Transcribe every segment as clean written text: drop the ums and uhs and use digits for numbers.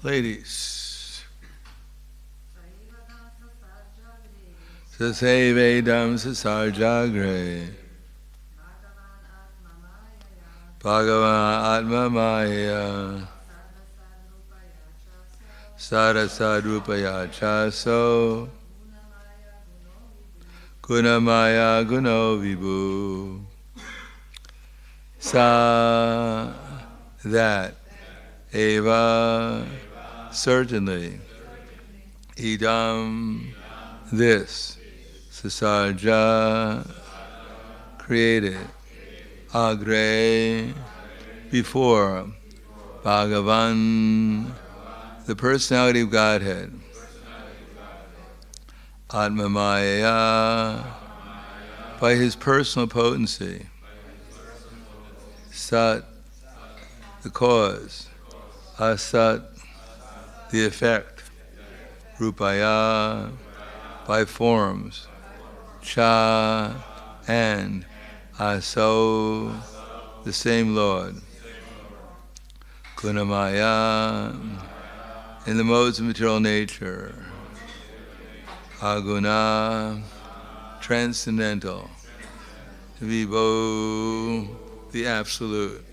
Ladies. Sasevedam sasarjagre Bhagavan Atma Maya Sarasadrupaya Chaso Gunamaya Guno Vibhu. Sa, that, eva, certainly, idam, this, sasarja, created, agre, before, Bhagavan, the personality of Godhead, Atma Maya, by his personal potency, Sat, the cause, Asat, the effect, Rupaya, by forms, Cha, and Aso, the same Lord, Gunamaya, in the modes of material nature, Aguna, transcendental, Vibho, the Absolute.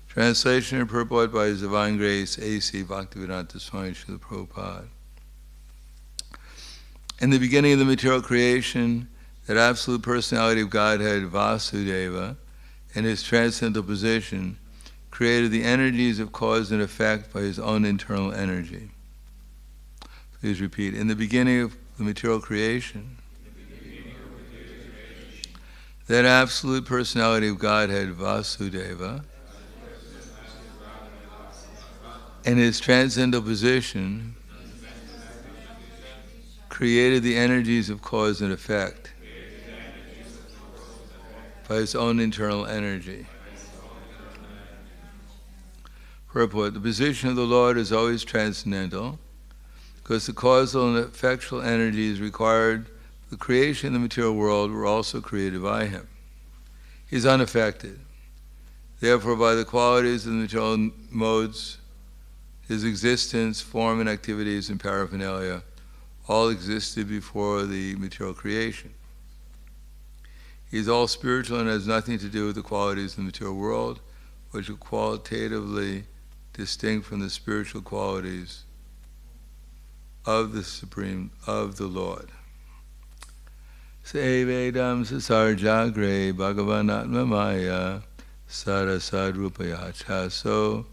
Translation and purport by His Divine Grace, A.C. Bhaktivedanta Swami Srila Prabhupada. In the beginning of the material creation, that absolute personality of Godhead, Vasudeva, in his transcendental position, created the energies of cause and effect by his own internal energy. Please repeat. In the beginning of the material creation, that absolute personality of Godhead, Vasudeva, in his transcendental position, created the energies of cause and effect by his own internal energy. Purport. The position of the Lord is always transcendental because the causal and effectual energies required for the creation of the material world were also created by him. He is unaffected. Therefore, by the qualities of the material modes, his existence, form, and activities and paraphernalia all existed before the material creation. He is all spiritual and has nothing to do with the qualities of the material world, which are qualitatively distinct from the spiritual qualities of the Supreme, of the Lord. Sevedam sasarjagre Bhagavan Atma Maya Sarasadrupaya Chaso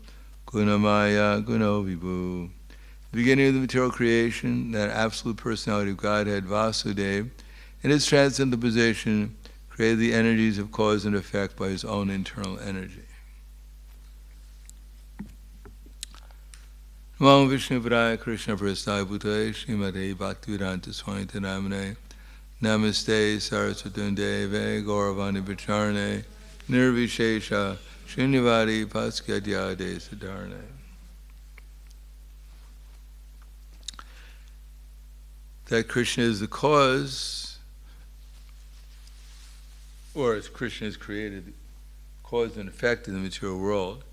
Gunamaya Guno Vibhu. The beginning of the material creation, that absolute personality of Godhead, Vasudeva, in its transcendental position, created the energies of cause and effect by his own internal energy. Namo Vishnu Padaya Krishna Prasthaya Bhutale Srimate Bhaktivedanta Swami Namane Namaste Saraswati Deve Gauravani Vacharane Nirvishesha Srinivadi Paskyadyade Siddharne. That Krishna is the cause, or as Krishna has created cause and effect in the material world,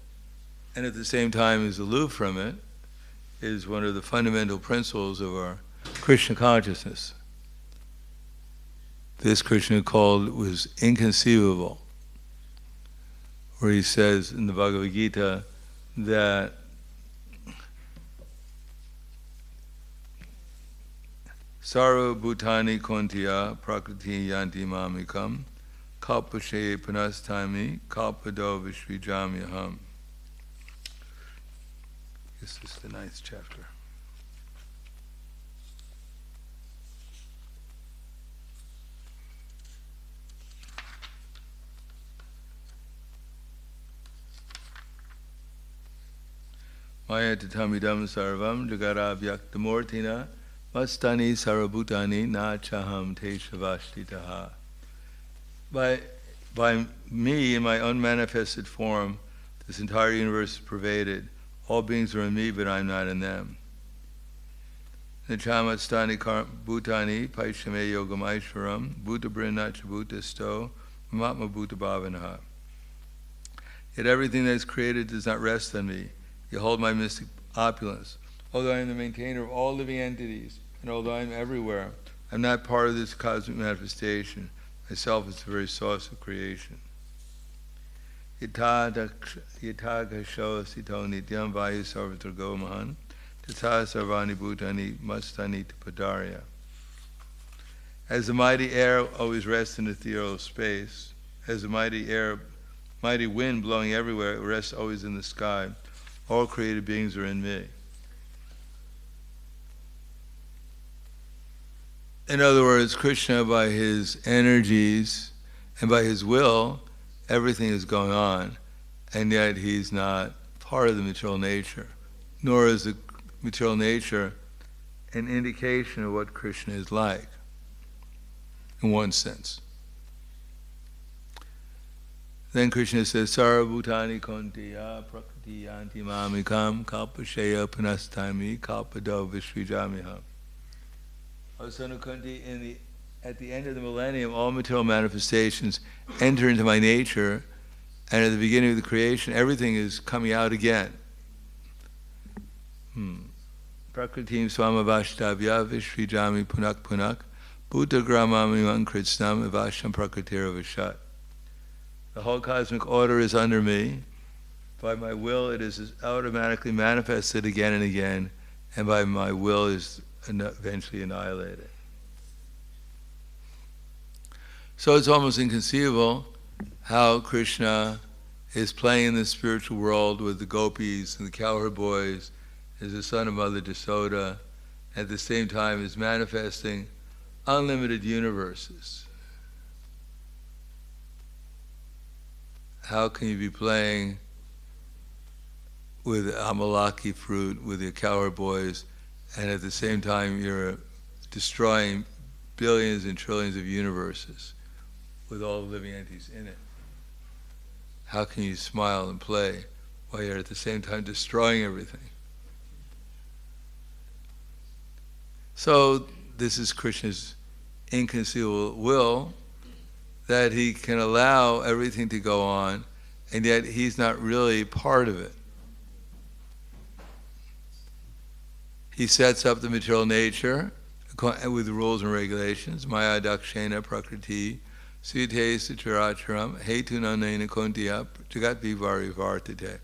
and at the same time is aloof from it, is one of the fundamental principles of our Krishna consciousness. This Krishna was inconceivable, where he says in the Bhagavad Gita that Sarva Bhutani Kontiya Prakriti Yanti Mamikam Kalpashe Panastami Kalpado Vishvijamyaham. This is the 9th chapter. Maya tatamidam sarvam jagarabhyaktamortina mastani sarabhutani na chaham te shavashtitaha. By me, in my unmanifested form, this entire universe is pervaded. All beings are in me, but I'm not in them. Nachamatstani bhutani paishame yogam aishwaram bhuta brinacha bhutasto mamatma bhuta bhavanaha. Yet everything that is created does not rest on me. You hold my mystic opulence. Although I am the maintainer of all living entities, and although I am everywhere, I'm not part of this cosmic manifestation. Myself is the very source of creation. Yatha gasho sito nityam vayu sarvatra gomahan tatha sarvani bhutani mastani padarya. As the mighty air always rests in ethereal space, as the mighty wind blowing everywhere, it rests always in the sky, all created beings are in me. In other words, Krishna, by his energies and by his will, everything is going on, and yet he's not part of the material nature, nor is the material nature an indication of what Krishna is like, in one sense. Then Krishna says, Sarva bhutani kontiya prakriti yanti mamikam kalpasheya panastami kalpado vishvijamiham. Kunti, at the end of the millennium, all material manifestations enter into my nature, and at the beginning of the creation, everything is coming out again. Prakritim swamavashtavya vishvijami punak punak bhuta gramami mankritznam avasham prakritira vashat. The whole cosmic order is under me. By my will, it is automatically manifested again and again, and by my will is eventually annihilated. So it's almost inconceivable how Krishna is playing in the spiritual world with the gopis and the cowherd boys as the son of Mother Jasoda, at the same time is manifesting unlimited universes. How can you be playing with amalaki fruit with your cowherd boys, and at the same time you're destroying billions and trillions of universes with all the living entities in it? How can you smile and play while you're at the same time destroying everything? So this is Krishna's inconceivable will, that he can allow everything to go on, and yet he's not really part of it. He sets up the material nature with rules and regulations. Maya dakshena prakriti sute sucharacharam hetunanena kontiya jagat vivari vartate.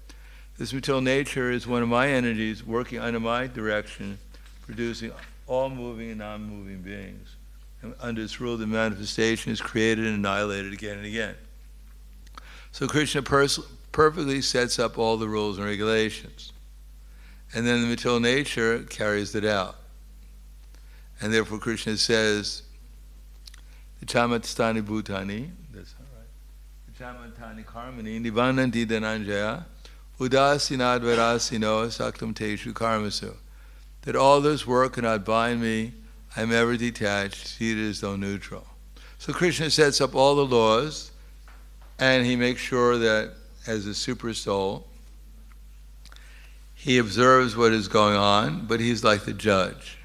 This material nature is one of my energies working under my direction, producing all moving and non-moving beings. And under its rule, the manifestation is created and annihilated again and again. So Krishna perfectly sets up all the rules and regulations. And then the material nature carries it out. And therefore Krishna says, Chamatstani bhutani, that's all right. Chamatani karmani, nivananti dhananjaya, udasinad varasino saktam teshu karmasu. That all this work cannot bind me, I am ever detached, seated as though neutral. So Krishna sets up all the laws, and he makes sure that as a super soul, he observes what is going on, but he's like the judge.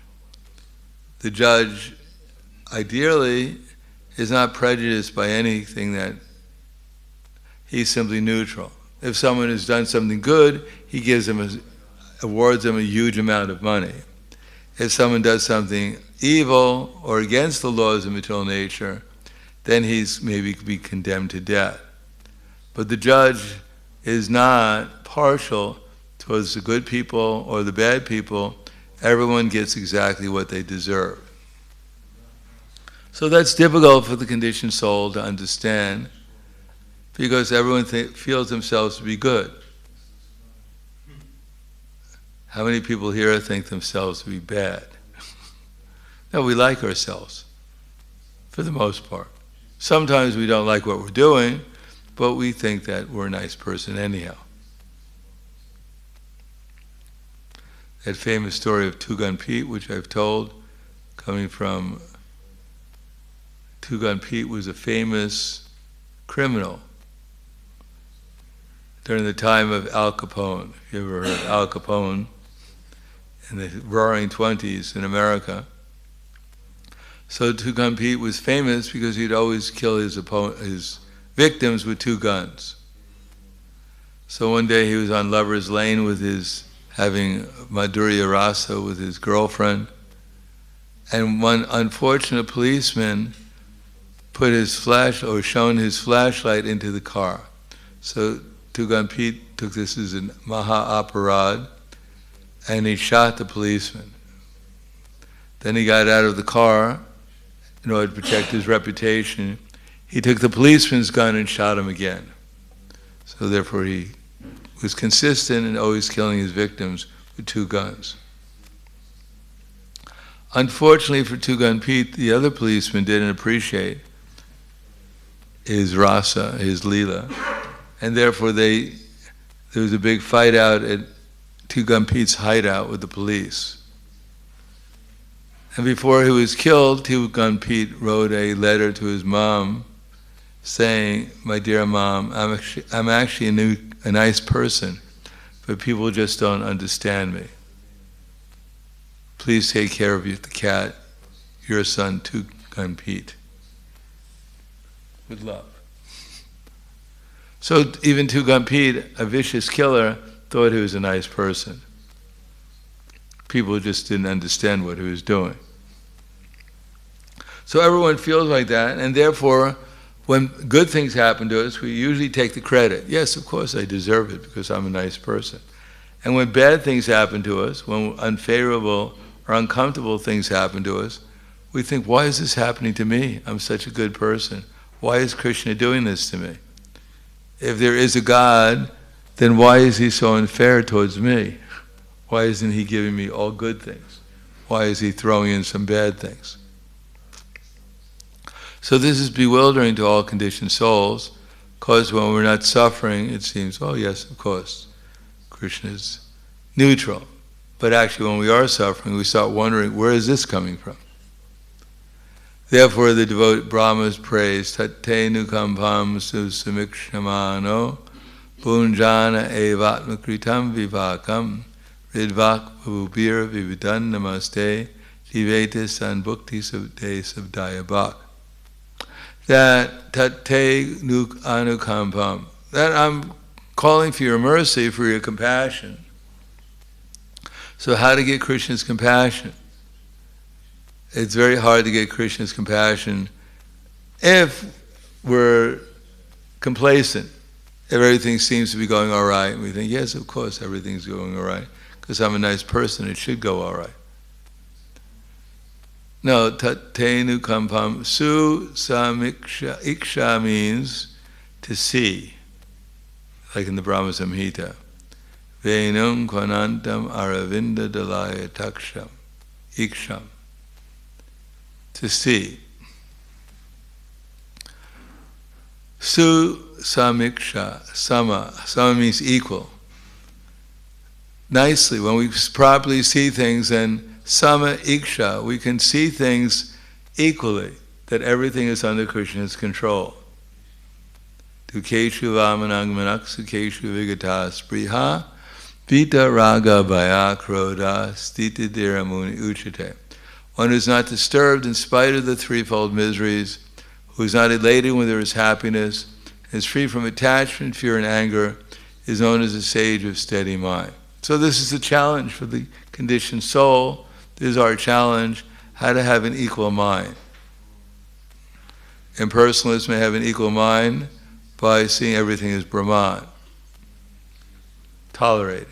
The judge, ideally, is not prejudiced by anything, that he's simply neutral. If someone has done something good, he gives them awards them a huge amount of money. If someone does something evil or against the laws of material nature, then he's maybe be condemned to death. But the judge is not partial towards the good people or the bad people. Everyone gets exactly what they deserve. So that's difficult for the conditioned soul to understand, because everyone feels themselves to be good. How many people here think themselves to be bad? No, we like ourselves, for the most part. Sometimes we don't like what we're doing, but we think that we're a nice person anyhow. That famous story of Two Gun Pete, which I've told, coming from Two Gun Pete, was a famous criminal during the time of Al Capone. If you ever heard of Al Capone? In the roaring 20s in America. So Two Gun Pete was famous because he'd always kill his victims with two guns. So one day he was on Lover's Lane with his having Madhurya Rasa with his girlfriend. And one unfortunate policeman put his shone his flashlight into the car. So Tuganpit took this as a Maha Aparad, and he shot the policeman. Then he got out of the car in order to protect his reputation. He took the policeman's gun and shot him again. So therefore he was consistent in always killing his victims with 2 guns. Unfortunately for Tuganpit, the other policeman didn't appreciate his rasa, his lila, and therefore there was a big fight out at Tuganpit's hideout with the police. And before he was killed, Tuganpit wrote a letter to his mom saying, "My dear mom, I'm actually a nice person, but people just don't understand me. Please take care of the cat, your son Tuganpit. With love." So even Tuganpit, a vicious killer, thought he was a nice person. People just didn't understand what he was doing. So everyone feels like that, and therefore, when good things happen to us, we usually take the credit. Yes, of course I deserve it because I'm a nice person. And when bad things happen to us, when unfavorable or uncomfortable things happen to us, we think, why is this happening to me? I'm such a good person. Why is Krishna doing this to me? If there is a God, then why is he so unfair towards me? Why isn't he giving me all good things? Why is he throwing in some bad things? So this is bewildering to all conditioned souls, because when we're not suffering, it seems, oh yes, of course, Krishna is neutral. But actually when we are suffering, we start wondering, where is this coming from? Therefore the devout Brahmas praise, Tate nukampam susamikshamano, punjana evatmakritam vivakam, ridvak bhubir vividan namaste, divetis anbhukti sabde sabdayabhak. That tate nuk anukampam, that I'm calling for your mercy, for your compassion. So how to get Krishna's compassion? It's very hard to get Krishna's compassion if we're complacent, if everything seems to be going all right, and we think, yes, of course, everything's going all right, because I'm a nice person, it should go all right. No, tattenu kampam, su samiksha, iksha means to see, like in the Brahma Samhita. Venum kvanantam aravinda dalaya taksham, iksham, to see. Su samiksha, sama means equal. Nicely, when we properly see things, then sama iksha, we can see things equally, that everything is under Krishna's control. Dukeshu vamanangmanak sukeshu vigatas priha, vita raga bhaya krodha stita dhiramuni uchate. One who is not disturbed in spite of the threefold miseries, who is not elated when there is happiness, is free from attachment, fear, and anger, is known as a sage of steady mind. So this is a challenge for the conditioned soul. This is our challenge, how to have an equal mind. Impersonalists may have an equal mind by seeing everything as Brahman, tolerating.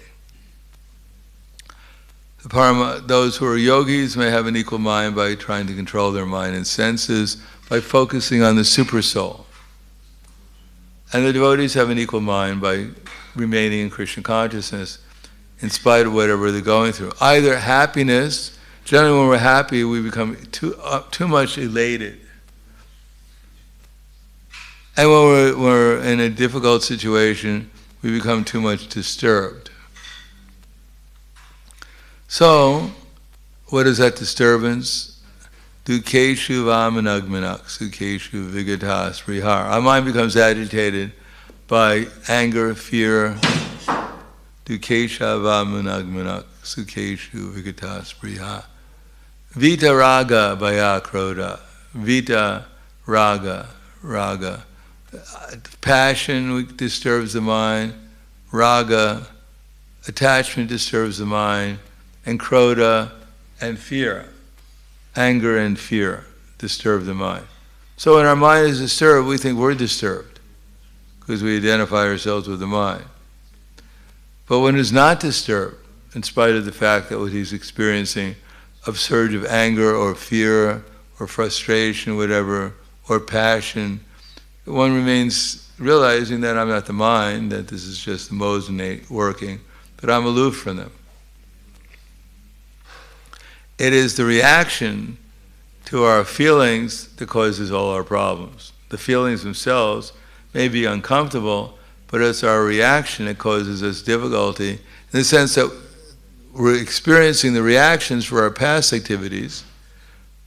Those who are yogis may have an equal mind by trying to control their mind and senses, by focusing on the super soul. And the devotees have an equal mind by remaining in Krishna consciousness in spite of whatever they're going through. Either happiness, generally when we're happy, we become too much elated. And when we're in a difficult situation, we become too much disturbed. So, what is that disturbance? Dukeshu vamanagmanak, sukeshu vigatas prihar. Our mind becomes agitated by anger, fear. Dukesha vamanagmanak, sukeshu vigatas prihar. Vita raga bhaya krodha. Vita raga. Passion disturbs the mind. Raga, attachment disturbs the mind, and krodha and fear, anger and fear disturb the mind. So when our mind is disturbed, we think we're disturbed because we identify ourselves with the mind. But when it's not disturbed, in spite of the fact that what he's experiencing, a surge of anger or fear or frustration, whatever, or passion, one remains realizing that I'm not the mind, that this is just the modes working, but I'm aloof from them. It is the reaction to our feelings that causes all our problems. The feelings themselves may be uncomfortable, but it's our reaction that causes us difficulty, in the sense that we're experiencing the reactions for our past activities,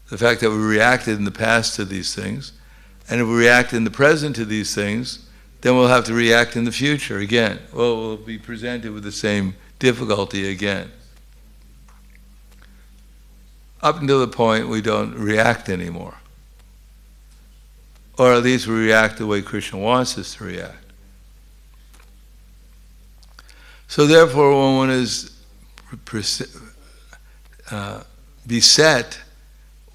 the fact that we reacted in the past to these things, and if we react in the present to these things, then we'll have to react in the future again. Well, we'll be presented with the same difficulty again. Up until the point we don't react anymore. Or at least we react the way Krishna wants us to react. So therefore, when one is beset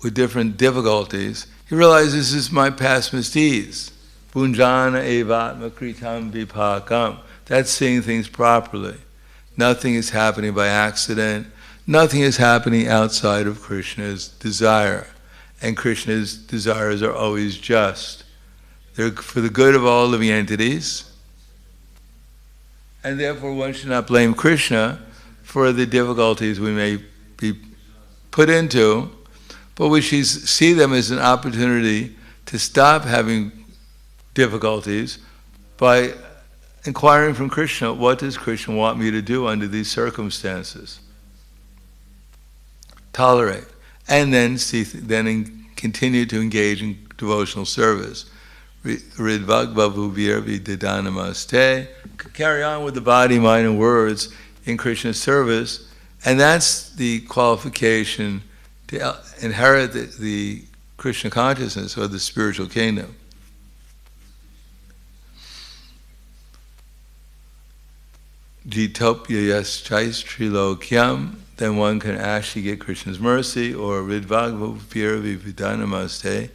with different difficulties, he realizes, this is my past misdeeds. Bunjana evatma kritam vipakam. That's seeing things properly. Nothing is happening by accident. Nothing is happening outside of Krishna's desire. And Krishna's desires are always just. They're for the good of all living entities. And therefore one should not blame Krishna for the difficulties we may be put into, but we should see them as an opportunity to stop having difficulties by inquiring from Krishna, what does Krishna want me to do under these circumstances? Tolerate. And then continue to engage in devotional service. Ridvagbhavubhir vidadanamaste. Carry on with the body, mind, and words in Krishna's service. And that's the qualification to inherit the Krishna consciousness or the spiritual kingdom. Jitopya yas chais trilokyam, then one can actually get Krishna's mercy, or Ridvagbhavubhir vidadanamaste.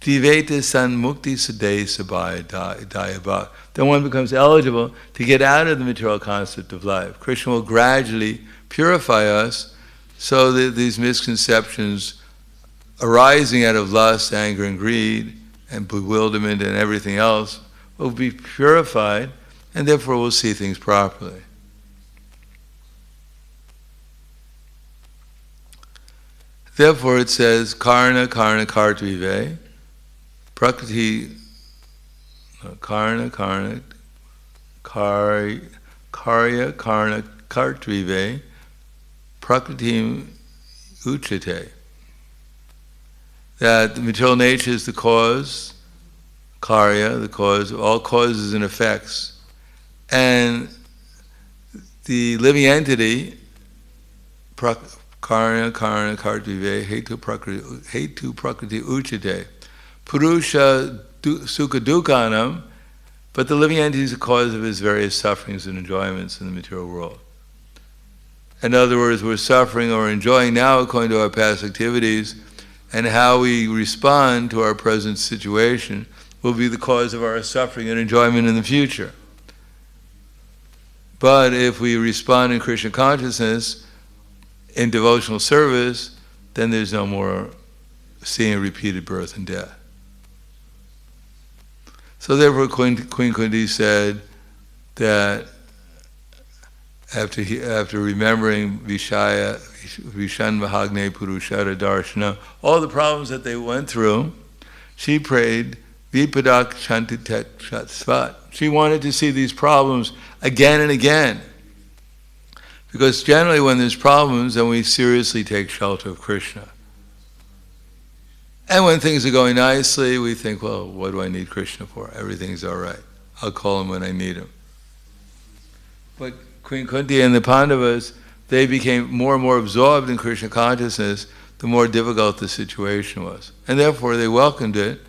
Diveta san mukti sade sabaya dayabhak. Then one becomes eligible to get out of the material concept of life. Krishna will gradually purify us so that these misconceptions arising out of lust, anger, and greed, and bewilderment and everything else will be purified, and therefore we'll see things properly. Therefore it says, karna kartvive, prakriti, karya karna kartvive, prakritim uchate. That the material nature is the cause, karya, the cause of all causes and effects. And the living entity, karna kartvive, hetu prakriti uchate. Purusha sukha dukhanam, but the living entity is the cause of his various sufferings and enjoyments in the material world. In other words, we're suffering or enjoying now according to our past activities, and how we respond to our present situation will be the cause of our suffering and enjoyment in the future. But if we respond in Krishna consciousness, in devotional service, then there's no more seeing repeated birth and death. So therefore Queen Kunti said that after remembering Vishan Mahagne Purushara Darshana, all the problems that they went through, she prayed Vipadak Shantitet Shat. She wanted to see these problems again and again. Because generally when there's problems, then we seriously take shelter of Krishna. And when things are going nicely, we think, well, what do I need Krishna for? Everything's all right. I'll call him when I need him. But Queen Kunti and the Pandavas, they became more and more absorbed in Krishna consciousness, the more difficult the situation was. And therefore they welcomed it,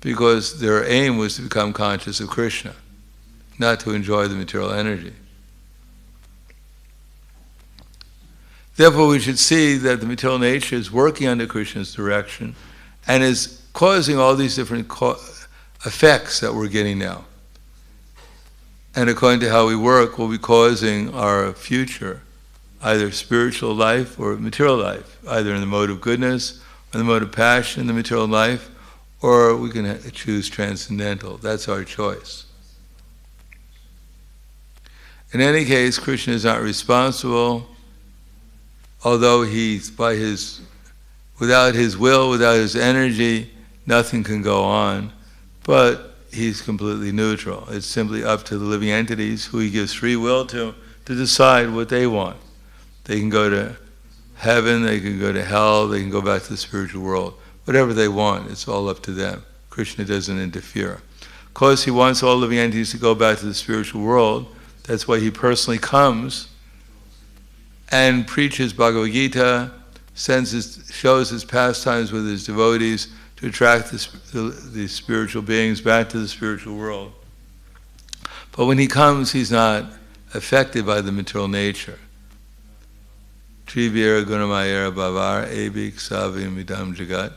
because their aim was to become conscious of Krishna, not to enjoy the material energy. Therefore, we should see that the material nature is working under Krishna's direction and is causing all these different effects that we're getting now. And according to how we work, we'll be causing our future, either spiritual life or material life, either in the mode of goodness or the mode of passion, the material life, or we can choose transcendental. That's our choice. In any case, Krishna is not responsible, although without his will, without his energy, nothing can go on, but he's completely neutral. It's simply up to the living entities who he gives free will to decide what they want. They can go to heaven, they can go to hell, they can go back to the spiritual world. Whatever they want, it's all up to them. Krishna doesn't interfere. Of course, he wants all living entities to go back to the spiritual world. That's why he personally comes and preaches Bhagavad Gita, shows his pastimes with his devotees to attract the spiritual beings back to the spiritual world. But when he comes, he's not affected by the material nature. Trivira gunamayera bhavar ebik savim idam jagat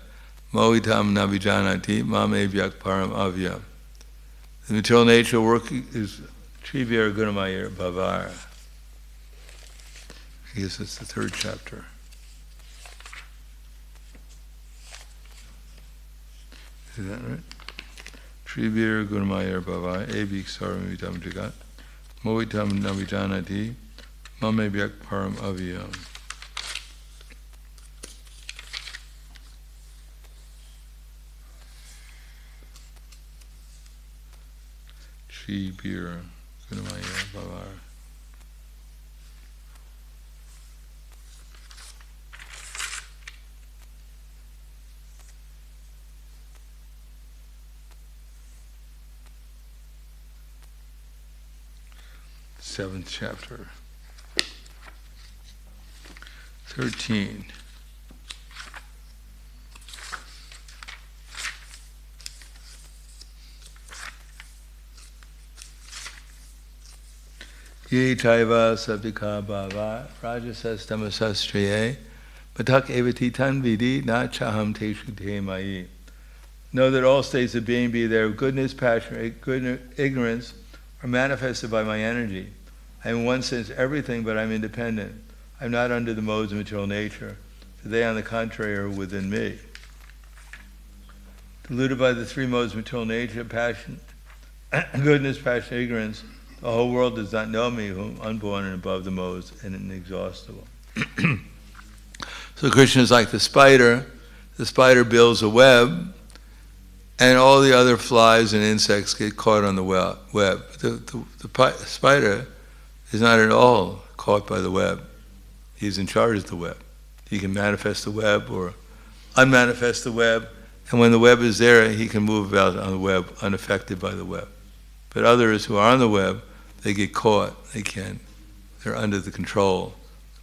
mohitam navijanati mam ebyak param avyam. The material nature working is Trivira gunamayera bhavar. I guess that's the third chapter. Is that right? Trivira gunamayera bhavar ebik savim idam jagat mohitam navijanati mam ebyak param avyam. Trivira gunamayera bhavar. Seventh chapter. 13. Ye chaiva sabdika bhava rajasas tamasastriye patak evati tan vidi na chaham teshu te mayi. Know that all states of being, be there goodness, passion, ignorance, are manifested by my energy. I am in one sense everything, but I'm independent. I'm not under the modes of material nature, for they, on the contrary, are within me. Deluded by the three modes of material nature, passion, goodness, passion, ignorance, the whole world does not know me, whom unborn and above the modes and inexhaustible. So Krishna is like the spider. The spider builds a web, and all the other flies and insects get caught on the web. The spider is not at all caught by the web. He's in charge of the web. He can manifest the web or unmanifest the web, and when the web is there, he can move about on the web unaffected by the web. But others who are on the web, they get caught. They're under the control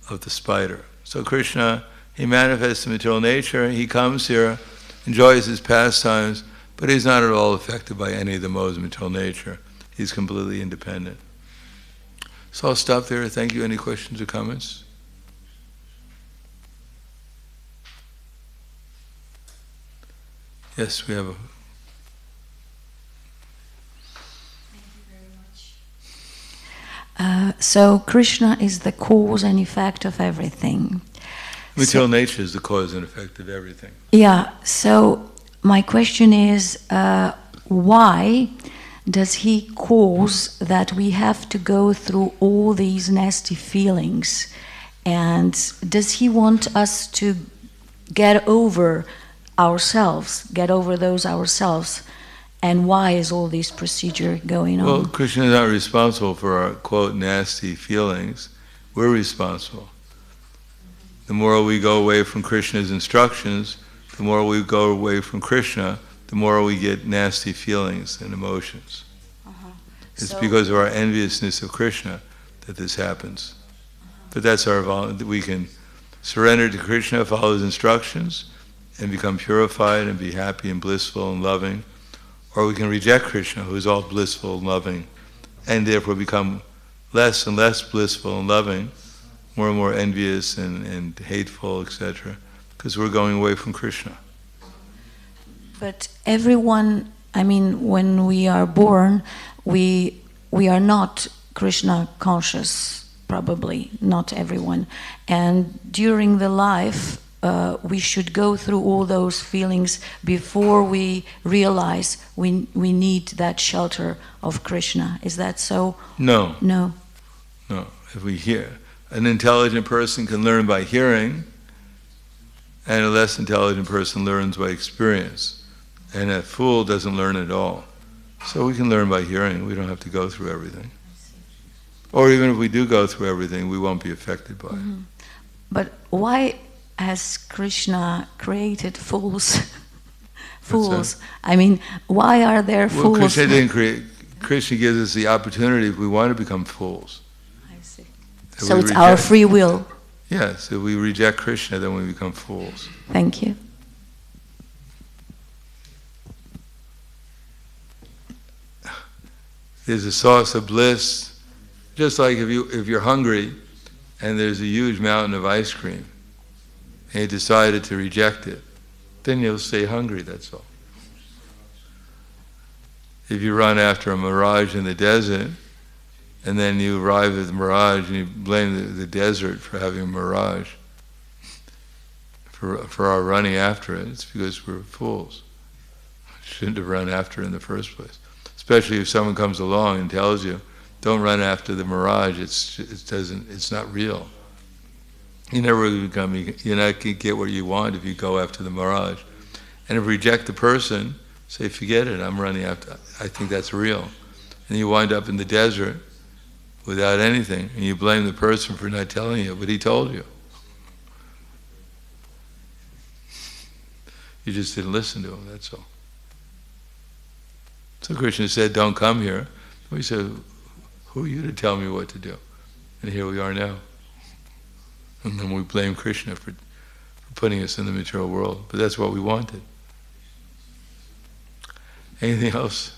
of the spider. So Krishna, he manifests the material nature. He comes here, enjoys his pastimes, but he's not at all affected by any of the modes of material nature. He's completely independent. So I'll stop there. Thank you. Any questions or comments? Yes, we have a... So Krishna is the cause and effect of everything. Material nature is the cause and effect of everything. Yeah, so my question is, why does he cause that we have to go through all these nasty feelings? And does he want us to get over ourselves, get over those ourselves? And why is all this procedure going on? Well, Krishna is not responsible for our, quote, nasty feelings. We're responsible. The more we go away from Krishna's instructions, the more we go away from Krishna, the more we get nasty feelings and emotions. It's because of our enviousness of Krishna that this happens. But that's we can surrender to Krishna, follow his instructions, and become purified and be happy and blissful and loving. Or we can reject Krishna, who is all blissful and loving, and therefore become less and less blissful and loving, more and more envious and hateful, etc., because we're going away from Krishna. But everyone, I mean, when we are born, we are not Krishna conscious, probably, not everyone. And during the life, we should go through all those feelings before we realize we need that shelter of Krishna. Is that so? No. No. No. If we hear, an intelligent person can learn by hearing, and a less intelligent person learns by experience. And a fool doesn't learn at all. So we can learn by hearing. We don't have to go through everything. Or even if we do go through everything, we won't be affected by it. But why has Krishna created fools? Fools. I mean, why are there fools? Krishna didn't create. Krishna gives us the opportunity if we want to become fools. I see. If So we it's reject, our free will. Yes, if we reject Krishna, then we become fools. Thank you. There's a source of bliss, just like if you're hungry and there's a huge mountain of ice cream and you decided to reject it, then you'll stay hungry, that's all. If you run after a mirage in the desert and then you arrive at the mirage and you blame the desert for having a mirage, for our running after it, it's because we're fools. We shouldn't have run after it in the first place. Especially if someone comes along and tells you, don't run after the mirage, it's not real. You're not going to get what you want if you go after the mirage. And if you reject the person, say, forget it, I'm running after, I think that's real. And you wind up in the desert without anything, and you blame the person for not telling you, but he told you. You just didn't listen to him, that's all. So Krishna said, don't come here. We said, who are you to tell me what to do? And here we are now. And then we blame Krishna for putting us in the material world. But that's what we wanted. Anything else?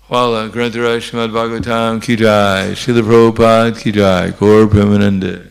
Wala Grantaraj Srimad Bhagavatam Ki Jai, Srila Prabhupada Ki Jai, Gaur Premanande.